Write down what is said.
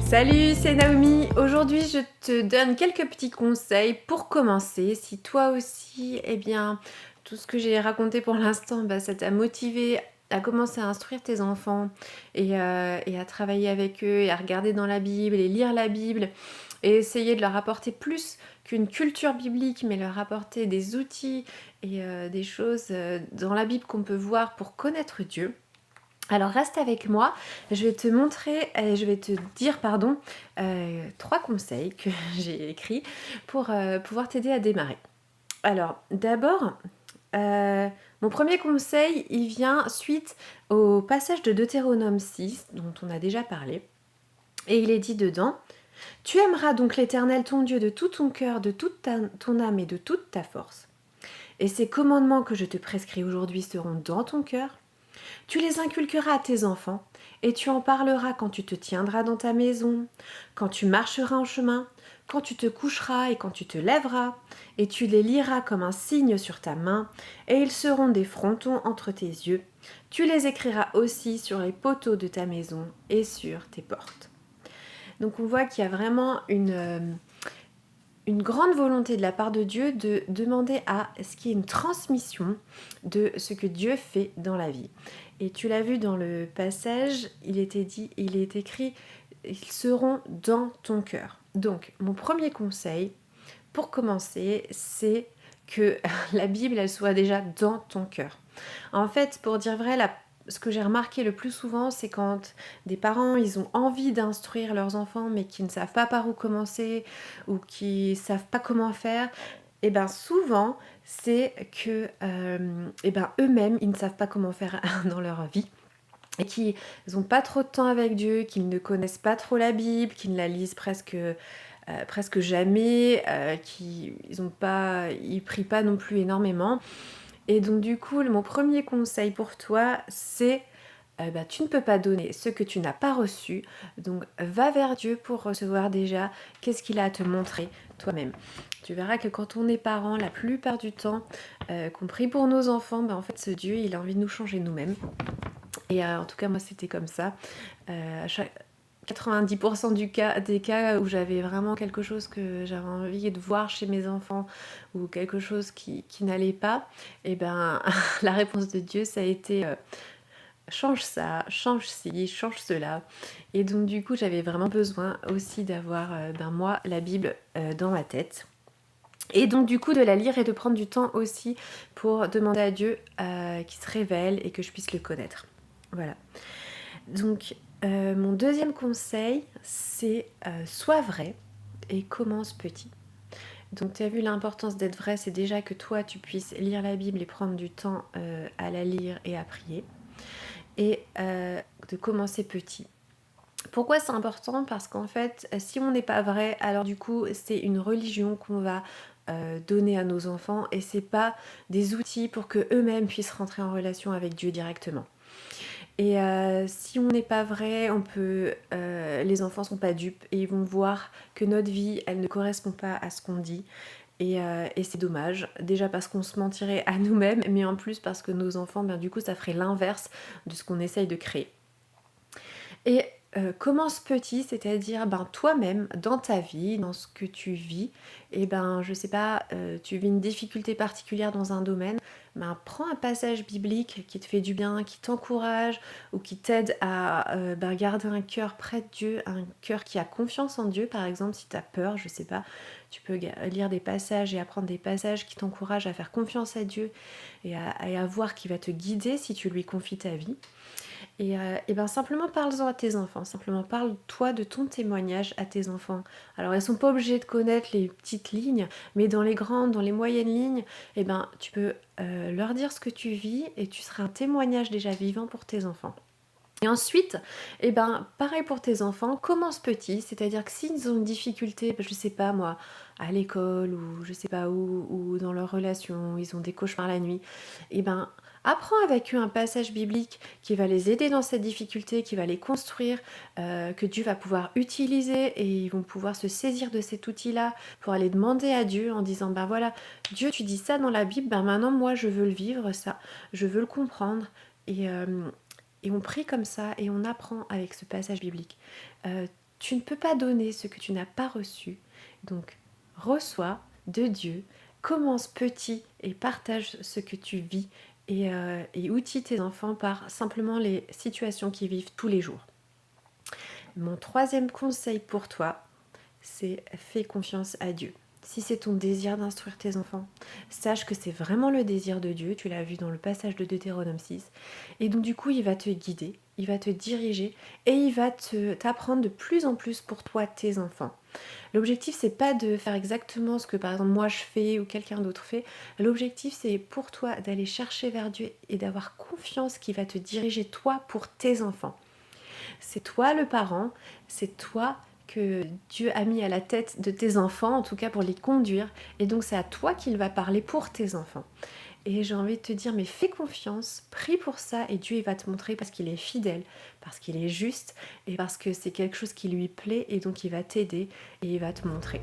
Salut, c'est Naomi. Aujourd'hui, je te donne quelques petits conseils pour commencer. Si toi aussi, tout ce que j'ai raconté pour l'instant, ça t'a motivé à commencer à instruire tes enfants et à travailler avec eux et à regarder dans la Bible et lire la Bible et essayer de leur apporter plus qu'une culture biblique, mais leur apporter des outils et des choses dans la Bible qu'on peut voir pour connaître Dieu. Alors reste avec moi, je vais te montrer, je vais te dire, trois conseils que j'ai écrits pour pouvoir t'aider à démarrer. Alors d'abord, mon premier conseil, il vient suite au passage de Deutéronome 6, dont on a déjà parlé. Et il est dit dedans, « Tu aimeras donc l'Éternel ton Dieu de tout ton cœur, de toute ton âme et de toute ta force. Et ces commandements que je te prescris aujourd'hui seront dans ton cœur. Tu les inculqueras à tes enfants, et tu en parleras quand tu te tiendras dans ta maison, quand tu marcheras en chemin, quand tu te coucheras et quand tu te lèveras, et tu les liras comme un signe sur ta main, et ils seront des frontons entre tes yeux. Tu les écriras aussi sur les poteaux de ta maison et sur tes portes. » Donc on voit qu'il y a vraiment une grande volonté de la part de Dieu de demander à ce qu'il y ait une transmission de ce que Dieu fait dans la vie. Et tu l'as vu dans le passage, il est écrit, ils seront dans ton cœur. Donc, mon premier conseil, pour commencer, c'est que la Bible, elle soit déjà dans ton cœur. En fait, pour dire vrai, ce que j'ai remarqué le plus souvent, c'est quand des parents, ils ont envie d'instruire leurs enfants, mais qui ne savent pas par où commencer, ou qui ne savent pas comment faire, et bien souvent, c'est que eux-mêmes, ils ne savent pas comment faire dans leur vie et qu'ils n'ont pas trop de temps avec Dieu, qu'ils ne connaissent pas trop la Bible, qu'ils ne la lisent presque jamais, ils prient pas non plus énormément. Et donc du coup, mon premier conseil pour toi, c'est tu ne peux pas donner ce que tu n'as pas reçu, donc va vers Dieu pour recevoir déjà qu'est-ce qu'il a à te montrer toi-même. Tu verras que quand on est parent, la plupart du temps, qu'on prie pour nos enfants, en fait ce Dieu, il a envie de nous changer nous-mêmes. Et en tout cas, moi c'était comme ça. À chaque 90% des cas où j'avais vraiment quelque chose que j'avais envie de voir chez mes enfants ou quelque chose qui n'allait pas, la réponse de Dieu, ça a été change ça, change ci, change cela. Et donc du coup, j'avais vraiment besoin aussi d'avoir, moi, la Bible dans ma tête. Et donc du coup de la lire et de prendre du temps aussi pour demander à Dieu qu'il se révèle et que je puisse le connaître. Voilà. Donc mon deuxième conseil, c'est sois vrai et commence petit. Donc tu as vu l'importance d'être vrai, c'est déjà que toi tu puisses lire la Bible et prendre du temps à la lire et à prier. Et de commencer petit. Pourquoi c'est important? Parce qu'en fait, si on n'est pas vrai, alors du coup, c'est une religion qu'on va donner à nos enfants et c'est pas des outils pour que eux-mêmes puissent rentrer en relation avec Dieu directement. Et si on n'est pas vrai, les enfants sont pas dupes et ils vont voir que notre vie, elle ne correspond pas à ce qu'on dit. Et c'est dommage, déjà parce qu'on se mentirait à nous-mêmes, mais en plus parce que nos enfants, du coup, ça ferait l'inverse de ce qu'on essaye de créer. Et commence petit, c'est-à-dire toi-même, dans ta vie, dans ce que tu vis, je sais pas, tu vis une difficulté particulière dans un domaine, prends un passage biblique qui te fait du bien, qui t'encourage ou qui t'aide à garder un cœur près de Dieu, un cœur qui a confiance en Dieu. Par exemple, si tu as peur, je sais pas, tu peux lire des passages et apprendre des passages qui t'encouragent à faire confiance à Dieu et à voir qu'il va te guider si tu lui confies ta vie. Et simplement parle-en à tes enfants, simplement parle-toi de ton témoignage à tes enfants. Alors elles sont pas obligées de connaître les petites lignes, mais dans les grandes, dans les moyennes lignes, tu peux leur dire ce que tu vis et tu seras un témoignage déjà vivant pour tes enfants. Et ensuite, pareil pour tes enfants, commence petit, c'est-à-dire que s'ils ont une difficulté, je sais pas moi, à l'école ou je sais pas où, ou dans leur relation, ils ont des cauchemars la nuit, apprends avec eux un passage biblique qui va les aider dans cette difficulté, qui va les construire, que Dieu va pouvoir utiliser et ils vont pouvoir se saisir de cet outil-là pour aller demander à Dieu en disant voilà, Dieu tu dis ça dans la Bible, maintenant moi je veux le vivre ça, je veux le comprendre et on prie comme ça et on apprend avec ce passage biblique. Tu ne peux pas donner ce que tu n'as pas reçu. Donc, reçois de Dieu, commence petit et partage ce que tu vis et outille tes enfants par simplement les situations qu'ils vivent tous les jours. Mon troisième conseil pour toi, c'est fais confiance à Dieu. Si c'est ton désir d'instruire tes enfants, sache que c'est vraiment le désir de Dieu, tu l'as vu dans le passage de Deutéronome 6. Et donc du coup, il va te guider, il va te diriger et il va t'apprendre de plus en plus pour toi tes enfants. L'objectif, c'est pas de faire exactement ce que par exemple moi je fais ou quelqu'un d'autre fait. L'objectif, c'est pour toi d'aller chercher vers Dieu et d'avoir confiance qu'il va te diriger toi pour tes enfants. C'est toi le parent, c'est toi que Dieu a mis à la tête de tes enfants, en tout cas pour les conduire, et donc c'est à toi qu'il va parler pour tes enfants. Et j'ai envie de te dire, mais fais confiance, prie pour ça, et Dieu il va te montrer parce qu'il est fidèle, parce qu'il est juste, et parce que c'est quelque chose qui lui plaît, et donc il va t'aider, et il va te montrer.